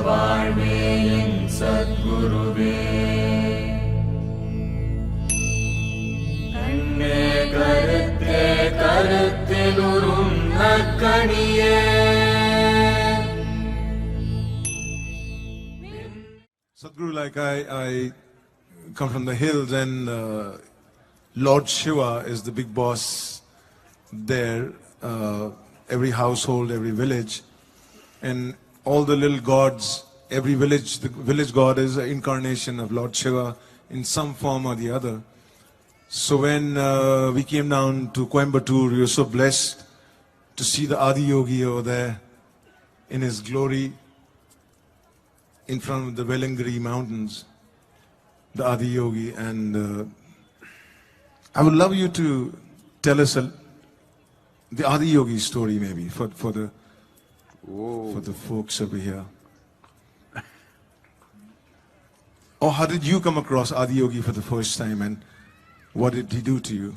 வாழ்வே என் சத்குருவே. கண்ணே கருத்தே கருத்திலுறும் நற்கனியே. Sadhguru, like I come from the hills, and Lord Shiva is the big boss there. Every household, every village, and all the little gods, every village, the village god is an incarnation of Lord Shiva in some form or the other. So when we came down to Coimbatore, we were so blessed to see the Adiyogi over there in his glory in front of the Vilingiry mountains, the Adiyogi. And I would love you to tell us the Adiyogi story, maybe, for the folks over here. Or how did you come across Adiyogi for the first time, and what did he do to you?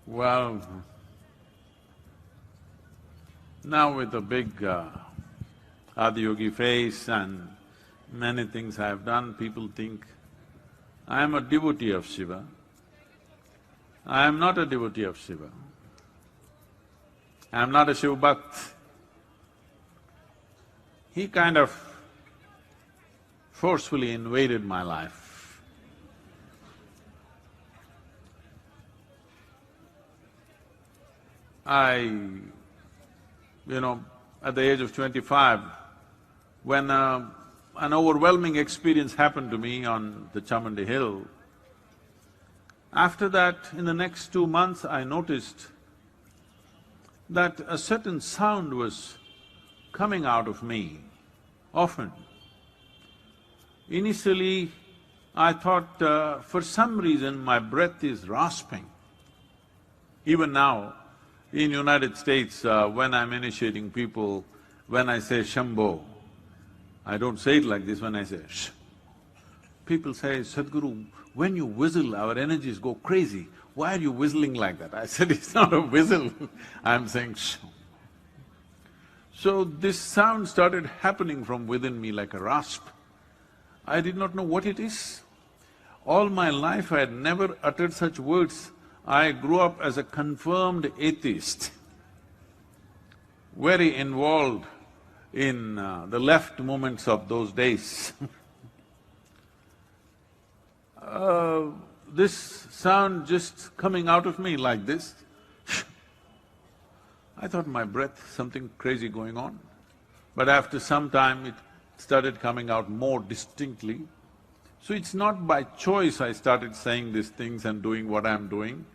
Well, now with a big Adiyogi face and many things I have done, people think I am a devotee of Shiva. I am not a devotee of Shiva. I am not a Shiva Bhakt. He kind of forcefully invaded my life. At the age of 25, when an overwhelming experience happened to me on the Chamundi hill, after that, in the next 2 months, I noticed that a certain sound was coming out of me often. Initially, I thought for some reason my breath is rasping. Even now, in United States, when I'm initiating people, when I say Shambho, I don't say it like this when I say shh. People say, Sadhguru, when you whistle, our energies go crazy. Why are you whistling like that? I said, it's not a whistle, I'm saying shh. So this sound started happening from within me like a rasp. I did not know what it is. All my life I had never uttered such words. I grew up as a confirmed atheist, very involved in the left movements of those days. This sound just coming out of me like this, I thought my breath, something crazy going on. But after some time it started coming out more distinctly. So it's not by choice I started saying these things and doing what I'm doing.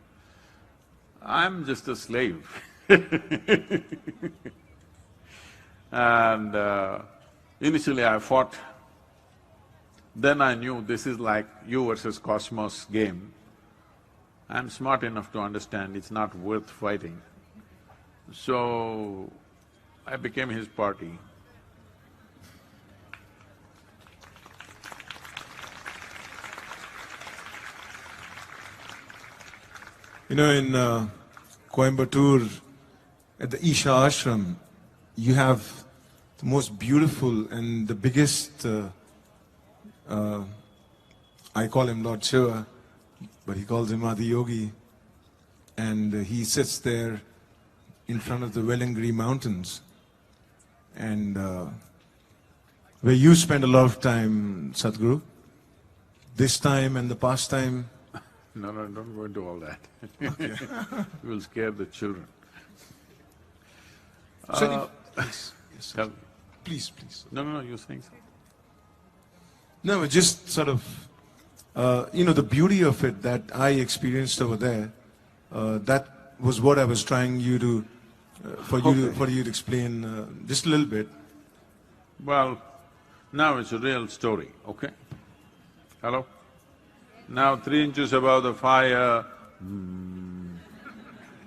I'm just a slave. And initially I fought. Then I knew this is like you versus cosmos game. I'm smart enough to understand it's not worth fighting. So I became his party. You know, in Coimbatore, at the Isha Ashram, you have the most beautiful and the biggest, I call him Lord Shiva, but he calls him Adiyogi, and he sits there in front of the Vilingiry mountains, and where you spend a lot of time, Sadhguru, this time and the past time. No, don't go into all that. Okay. You will scare the children. Please, yes, Tell me. please. No, you're saying something. No, it just sort of, the beauty of it that I experienced over there, that was what I was trying you to, for you to explain just a little bit. Well, now it's a real story, okay? Hello? Now 3 inches above the fire,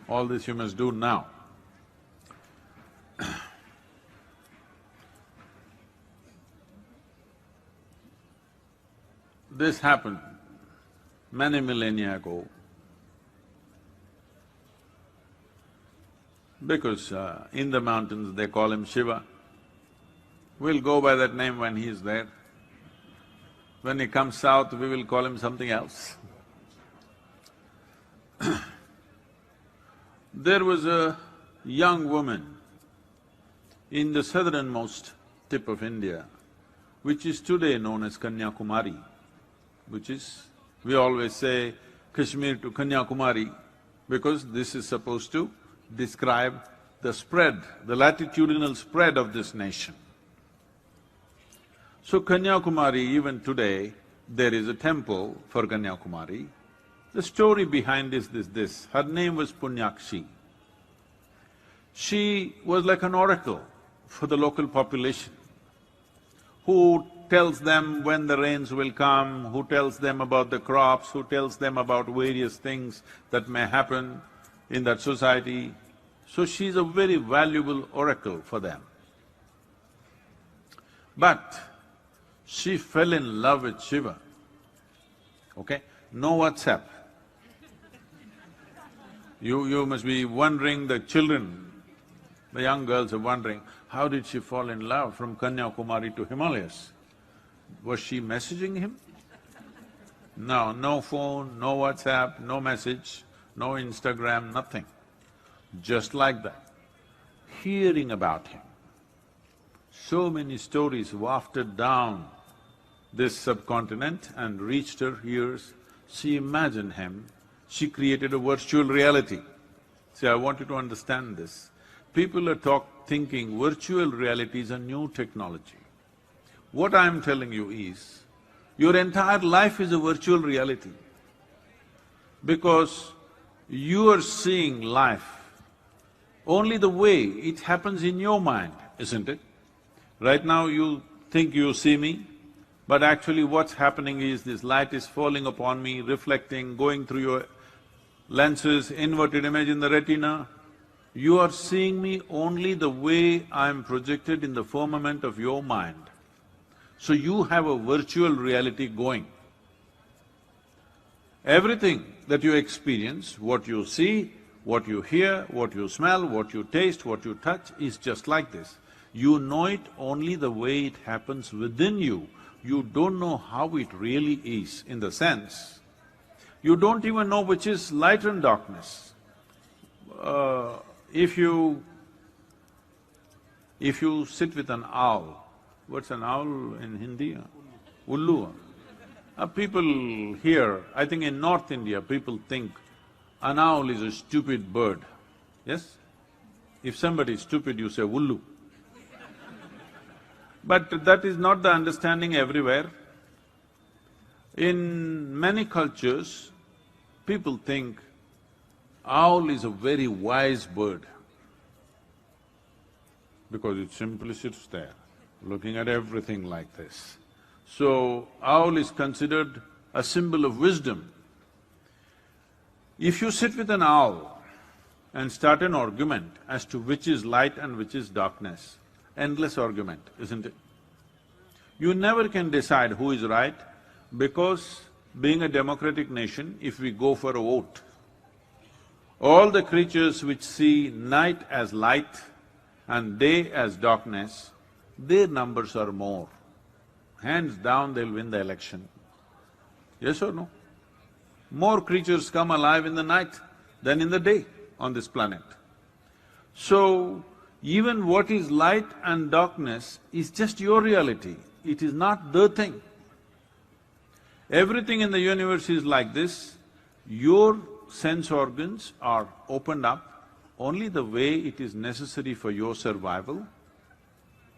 all this you must do now. This happened many millennia ago. because in the mountains they call him Shiva. We'll go by that name when he is there. When he comes south, we will call him something else. There was a young woman in the southernmost tip of India, which is today known as Kanyakumari, which is… we always say Kashmir to Kanyakumari because this is supposed to describe the spread, the latitudinal spread of this nation. So Kanyakumari, even today, there is a temple for Kanyakumari. The story behind is this, her name was Punyakshi. She was like an oracle for the local population, who tells them when the rains will come, who tells them about the crops, who tells them about various things that may happen in that society. So she's a very valuable oracle for them. But she fell in love with Shiva, okay? No WhatsApp. You must be wondering, the children, the young girls are wondering, how did she fall in love from Kanyakumari to Himalayas? Was she messaging him? No, no phone, no WhatsApp, no message, no Instagram, nothing. Just like that, hearing about him. So many stories wafted down this subcontinent and reached her ears. She imagined him, she created a virtual reality. See, I want you to understand this. People are thinking virtual reality is a new technology. What I'm telling you is, your entire life is a virtual reality because you are seeing life only the way it happens in your mind, isn't it? Right now you think you see me, but actually what's happening is this light is falling upon me, reflecting, going through your lenses, inverted image in the retina. You are seeing me only the way I'm projected in the firmament of your mind. So you have a virtual reality going. Everything that you experience, what you see, what you hear, what you smell, what you taste, what you touch is just like this. You know it only the way it happens within you. You don't know how it really is, in the sense, you don't even know which is light and darkness. If you sit with an owl, what's an owl in Hindi? Ullu. People here, I think in North India, people think an owl is a stupid bird, yes? If somebody is stupid, you say ullu. But that is not the understanding everywhere. In many cultures, people think owl is a very wise bird because it simply sits there, looking at everything like this. So, owl is considered a symbol of wisdom. If you sit with an owl and start an argument as to which is light and which is darkness, endless argument, isn't it? You never can decide who is right because being a democratic nation, if we go for a vote, all the creatures which see night as light and day as darkness, their numbers are more. Hands down, they'll win the election. Yes or no? More creatures come alive in the night than in the day on this planet. So, even what is light and darkness is just your reality, it is not the thing. Everything in the universe is like this, your sense organs are opened up only the way it is necessary for your survival.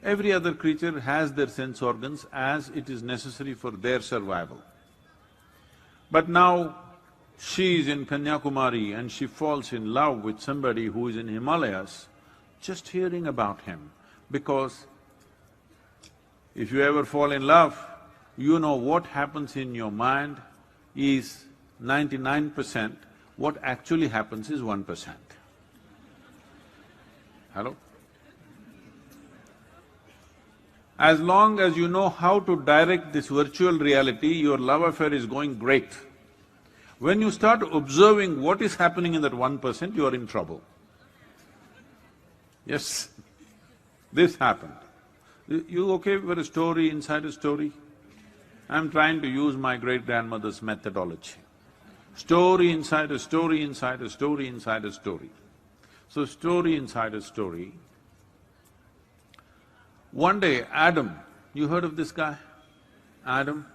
Every other creature has their sense organs as it is necessary for their survival. But now, she is in Kanyakumari and she falls in love with somebody who is in Himalayas, just hearing about him, because if you ever fall in love, you know what happens in your mind is 99%, what actually happens is 1%. Hello? As long as you know how to direct this virtual reality, your love affair is going great. When you start observing what is happening in that 1%, you are in trouble. Yes, this happened. You okay for a story inside a story? I'm trying to use my great-grandmother's methodology. Story inside a story inside a story inside a story. So story inside a story. One day, Adam, you heard of this guy? Adam?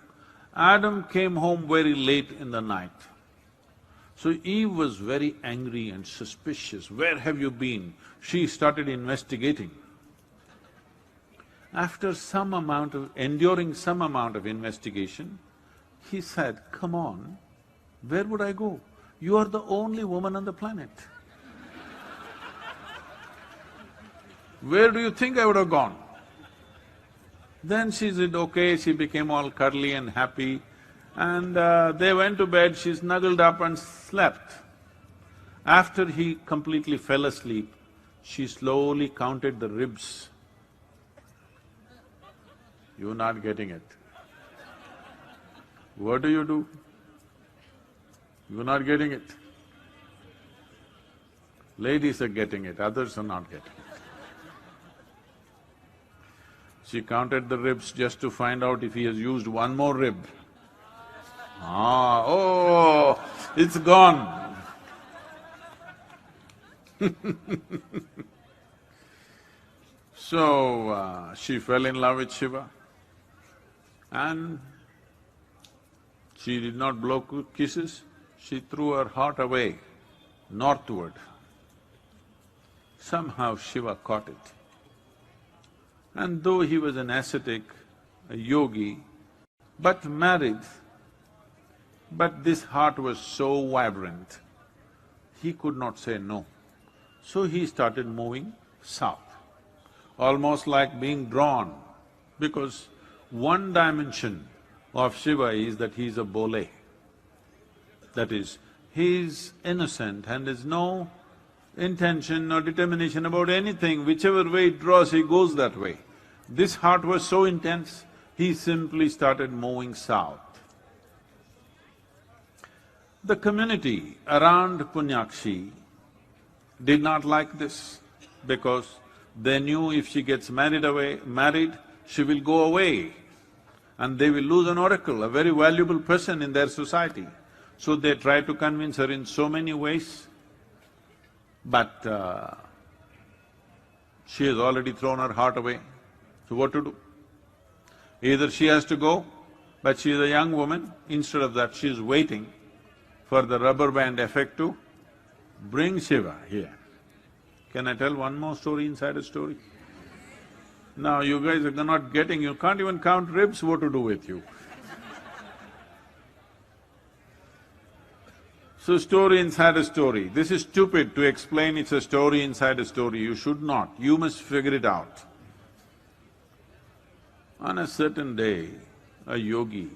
Adam came home very late in the night. So Eve was very angry and suspicious. Where have you been? She started investigating. After enduring some amount of investigation, he said, "Come on, where would I go? You are the only woman on the planet. Where do you think I would have gone?" Then she said, okay, she became all cuddly and happy, and they went to bed, she snuggled up and slept. After he completely fell asleep, she slowly counted the ribs. You're not getting it. What do? You're not getting it. Ladies are getting it, others are not getting it. She counted the ribs just to find out if he has used one more rib. Oh, it's gone. So, she fell in love with Shiva and she did not blow kisses, she threw her heart away, northward. Somehow Shiva caught it. And though he was an ascetic, a yogi, but married, but this heart was so vibrant, he could not say no. So he started moving south, almost like being drawn, because one dimension of Shiva is that he is a bole. That is, he is innocent and has no intention or determination about anything, whichever way it draws, he goes that way. This heart was so intense, he simply started moving south. The community around Punyakshi did not like this, because they knew if she gets married, she will go away and they will lose an oracle, a very valuable person in their society. So they tried to convince her in so many ways, but she has already thrown her heart away. So what to do? Either she has to go, but she is a young woman, instead of that she is waiting for the rubber band effect to bring Shiva here. Can I tell one more story inside a story? Now you guys are not getting, you can't even count ribs, what to do with you? So story inside a story. This is stupid to explain it's a story inside a story, you should not, you must figure it out. On a certain day, a yogi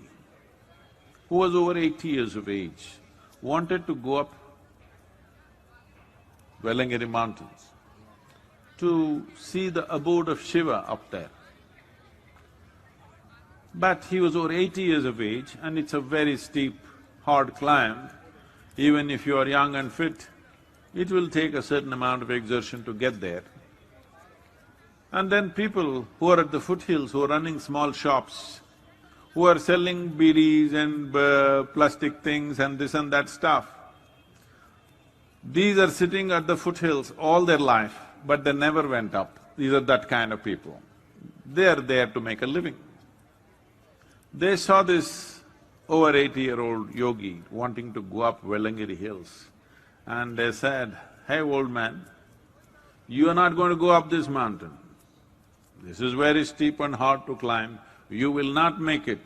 who was over 80 years of age wanted to go up Vilingiry mountains to see the abode of Shiva up there. But he was over 80 years of age and it's a very steep, hard climb. Even if you are young and fit, it will take a certain amount of exertion to get there. And then people who are at the foothills, who are running small shops, who are selling bidis and plastic things and this and that stuff, these are sitting at the foothills all their life, but they never went up. These are that kind of people. They are there to make a living. They saw this over 80-year-old yogi wanting to go up Vilingiry Hills, and they said, "Hey, old man, you are not going to go up this mountain. This is very steep and hard to climb, you will not make it.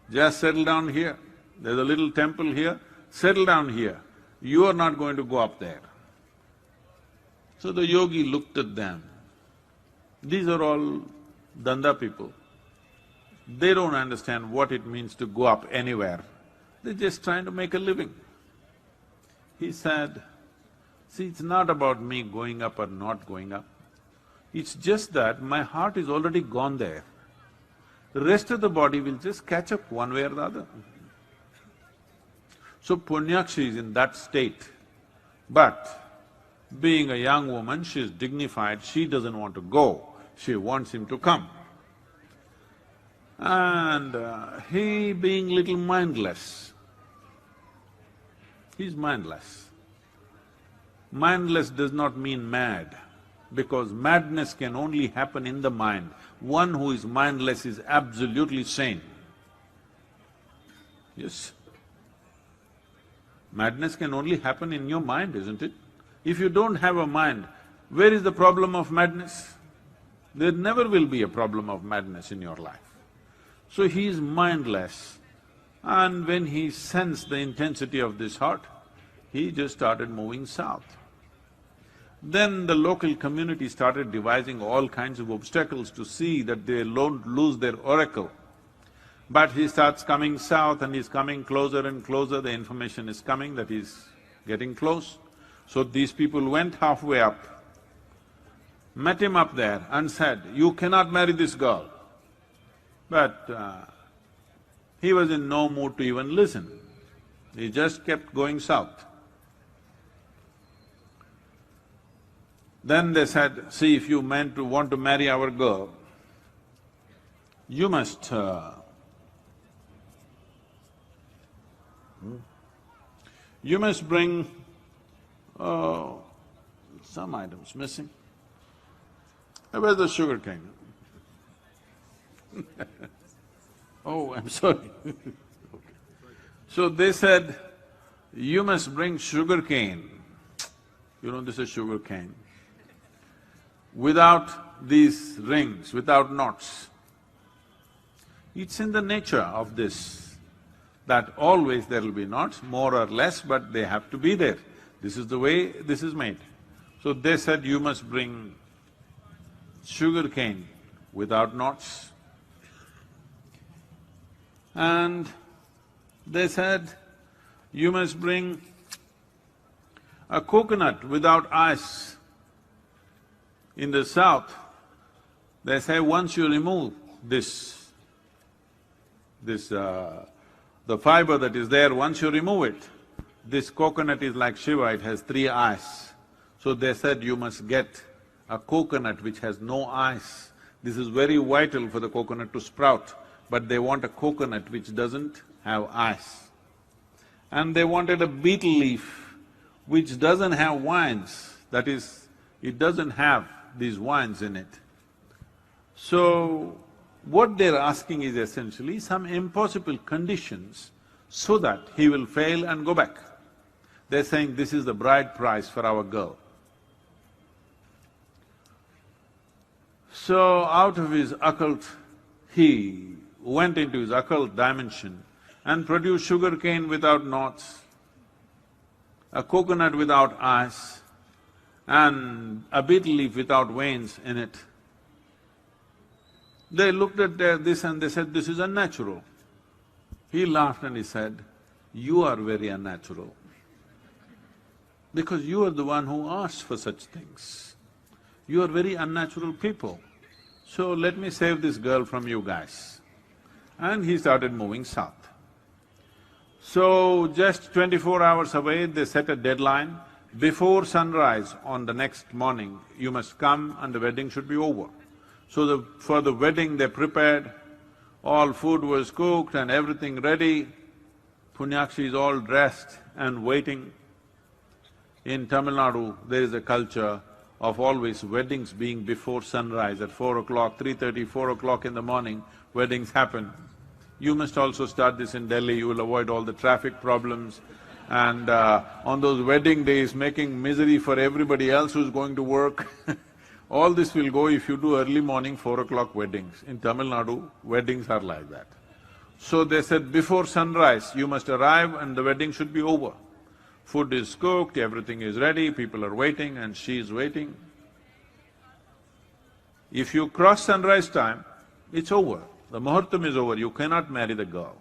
Just settle down here. There's a little temple here, settle down here. You are not going to go up there." So the yogi looked at them. These are all danda people. They don't understand what it means to go up anywhere. They're just trying to make a living. He said, "See, it's not about me going up or not going up. It's just that my heart is already gone there. The rest of the body will just catch up one way or the other." So Punyakshi is in that state, but Being a young woman, she's dignified, she doesn't want to go, she wants him to come. And he being little mindless, he's mindless. Mindless does not mean mad, because madness can only happen in the mind. One who is mindless is absolutely sane. Yes. Madness can only happen in your mind, isn't it? If you don't have a mind, where is the problem of madness? There never will be a problem of madness in your life. So he is mindless, and when he sensed the intensity of this heart, he just started moving south. Then the local community started devising all kinds of obstacles to see that they don't lose their oracle. But he starts coming south and he's coming closer and closer, the information is coming that he's getting close. So these people went halfway up, met him up there and said, "You cannot marry this girl." But he was in no mood to even listen. He just kept going south. Then they said, "See, if you want to marry our girl, you must bring some items missing. Where's the sugar cane?" Oh, I'm sorry. Okay. So they said, "You must bring sugar cane." You know, this is sugar cane. Without these rings, without knots. It's in the nature of this, that always there will be knots, more or less, but they have to be there. This is the way this is made. So they said, "You must bring sugar cane without knots." And they said, "You must bring a coconut without ice." In the south, they say once you remove the fiber that is there, once you remove it, this coconut is like Shiva, it has 3 eyes. So they said you must get a coconut which has no eyes. This is very vital for the coconut to sprout, but they want a coconut which doesn't have eyes. And they wanted a betel leaf which doesn't have vines, that is, it doesn't have these vines in it. So, what they're asking is essentially some impossible conditions so that he will fail and go back. They're saying this is the bride price for our girl. So, out of his occult, he went into his occult dimension and produced sugar cane without knots, a coconut without eyes, and a betel leaf without veins in it. They looked at this and they said, "This is unnatural." He laughed and he said, "You are very unnatural, because you are the one who asked for such things. You are very unnatural people. So let me save this girl from you guys." And he started moving south. So just 24 hours away, they set a deadline. Before sunrise on the next morning, you must come and the wedding should be over. So for the wedding they prepared, all food was cooked and everything ready. Punyakshi is all dressed and waiting. In Tamil Nadu, there is a culture of always weddings being before sunrise at 4 o'clock, 3:30, 4 o'clock in the morning, weddings happen. You must also start this in Delhi, you will avoid all the traffic problems. And on those wedding days, making misery for everybody else who's going to work. All this will go if you do early morning 4 o'clock weddings. In Tamil Nadu, weddings are like that. So they said, before sunrise, you must arrive and the wedding should be over. Food is cooked, everything is ready, people are waiting and she is waiting. If you cross sunrise time, it's over. The muhurtam is over, you cannot marry the girl.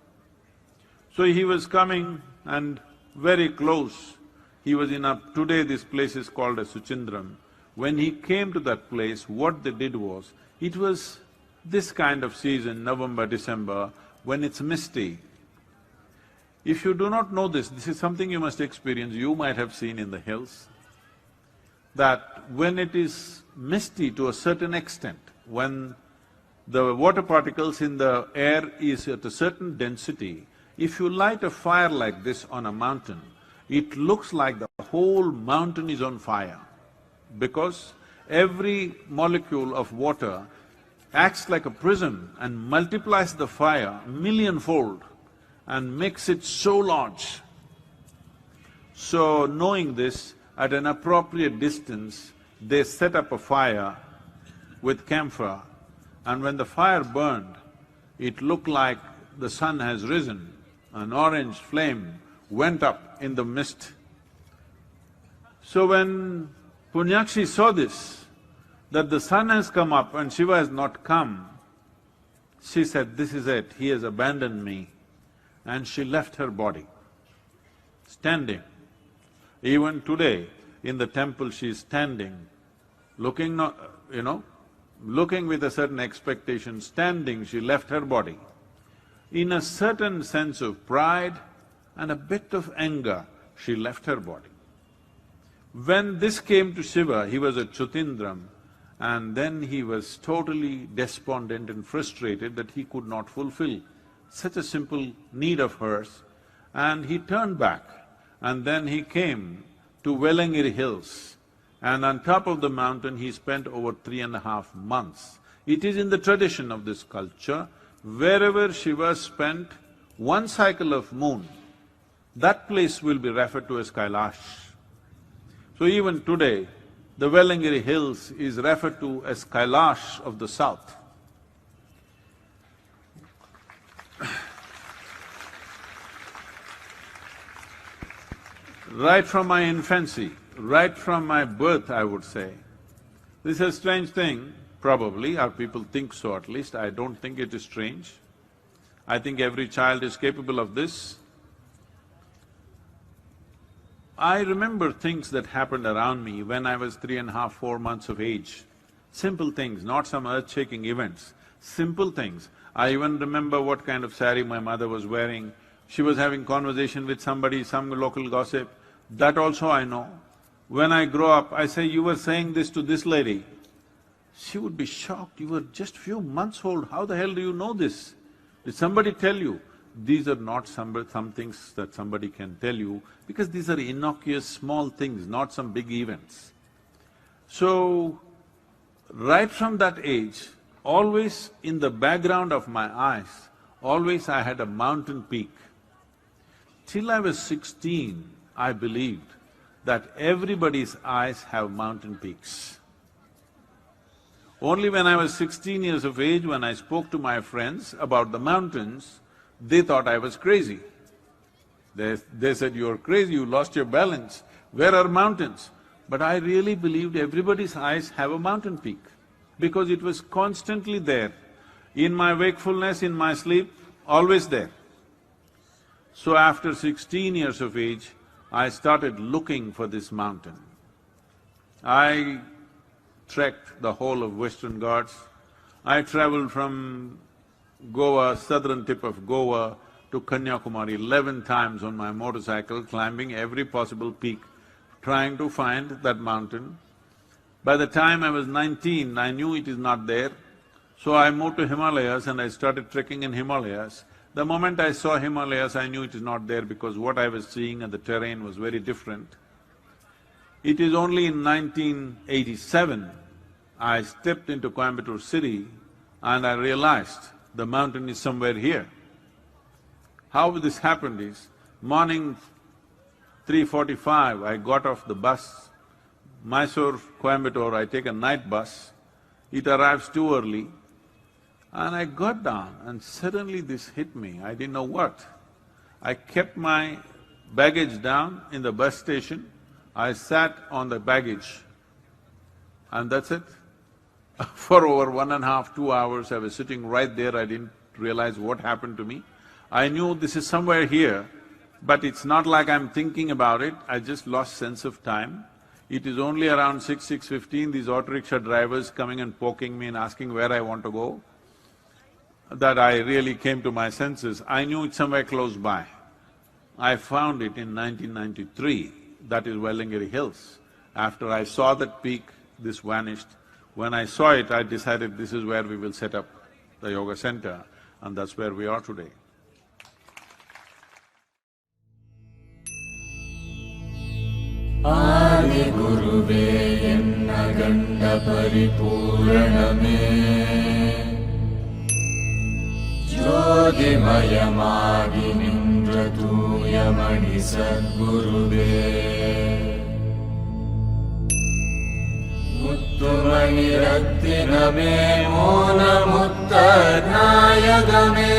So he was coming and very close. He was in today this place is called as Suchindram. When he came to that place, what they did was, it was this kind of season, November, December, when it's misty. If you do not know this is something you must experience, you might have seen in the hills. that when it is misty to a certain extent, when the water particles in the air is at a certain density, if you light a fire like this on a mountain, it looks like the whole mountain is on fire, because every molecule of water acts like a prism and multiplies the fire millionfold and makes it so large. So knowing this, at an appropriate distance, they set up a fire with camphor, and when the fire burned, it looked like the sun has risen, an orange flame went up in the mist. So when Punyakshi saw this, that the sun has come up and Shiva has not come, she said, "This is it, he has abandoned me." And she left her body, standing. Even today, in the temple she is standing, looking looking with a certain expectation, standing, she left her body. In a certain sense of pride and a bit of anger, she left her body. When this came to Shiva, he was at Chutindram, and then he was totally despondent and frustrated that he could not fulfill such a simple need of hers, and he turned back. And then he came to Vilingiry Hills, and on top of the mountain he spent over 3.5 months. It is in the tradition of this culture, wherever Shiva spent one cycle of moon, that place will be referred to as Kailash. So even today, the Vilingiry Hills is referred to as Kailash of the south. Right from my infancy, right from my birth, I would say, this is a strange thing, probably, or people think so at least, I don't think it is strange. I think every child is capable of this. I remember things that happened around me when I was 3.5, 4 months of age. Simple things, not some earth-shaking events, simple things. I even remember what kind of sari my mother was wearing. She was having conversation with somebody, some local gossip, that also I know. When I grow up, I say, "You were saying this to this lady." She would be shocked, "You were just few months old, how the hell do you know this? Did somebody tell you?" These are not some things that somebody can tell you, because these are innocuous, small things, not some big events. So, right from that age, always in the background of my eyes, always I had a mountain peak. Till I was 16, I believed that everybody's eyes have mountain peaks. Only when I was 16 years of age, when I spoke to my friends about the mountains, they thought I was crazy. They said, "You're crazy, you lost your balance, where are mountains?" But I really believed everybody's eyes have a mountain peak, because it was constantly there. In my wakefulness, in my sleep, always there. So after 16 years of age, I started looking for this mountain. I trekked the whole of Western Ghats. I traveled from Goa, southern tip of Goa to Kanyakumari 11 times on my motorcycle, climbing every possible peak, trying to find that mountain. By the time I was 19, I knew it is not there, so I moved to Himalayas and I started trekking in Himalayas. The moment I saw Himalayas, I knew it is not there, because what I was seeing and the terrain was very different. It is only in 1987, I stepped into Coimbatore city and I realized the mountain is somewhere here. How this happened is, morning 3:45, I got off the bus, Mysore, Coimbatore, I take a night bus, it arrives too early, and I got down and suddenly this hit me, I didn't know what. I kept my baggage down in the bus station, I sat on the baggage, and that's it. For over 1.5, 2 hours, I was sitting right there, I didn't realize what happened to me. I knew this is somewhere here, but it's not like I'm thinking about it, I just lost sense of time. It is only around 6:15, these auto rickshaw drivers coming and poking me and asking where I want to go, that I really came to my senses. I knew it's somewhere close by. I found it in 1993, that is Vilingiry Hills. After I saw that peak, this vanished. When I saw it, I decided this is where we will set up the yoga center, and that's where we are today. ஆதிகுருவே என்ன கண்ட பரிபூரணமே ஜோதிமயமாகி நின்ற தூயமணி சத்குருவே முத்துமணி ரத்தினமே மோன முத்த நாயகமே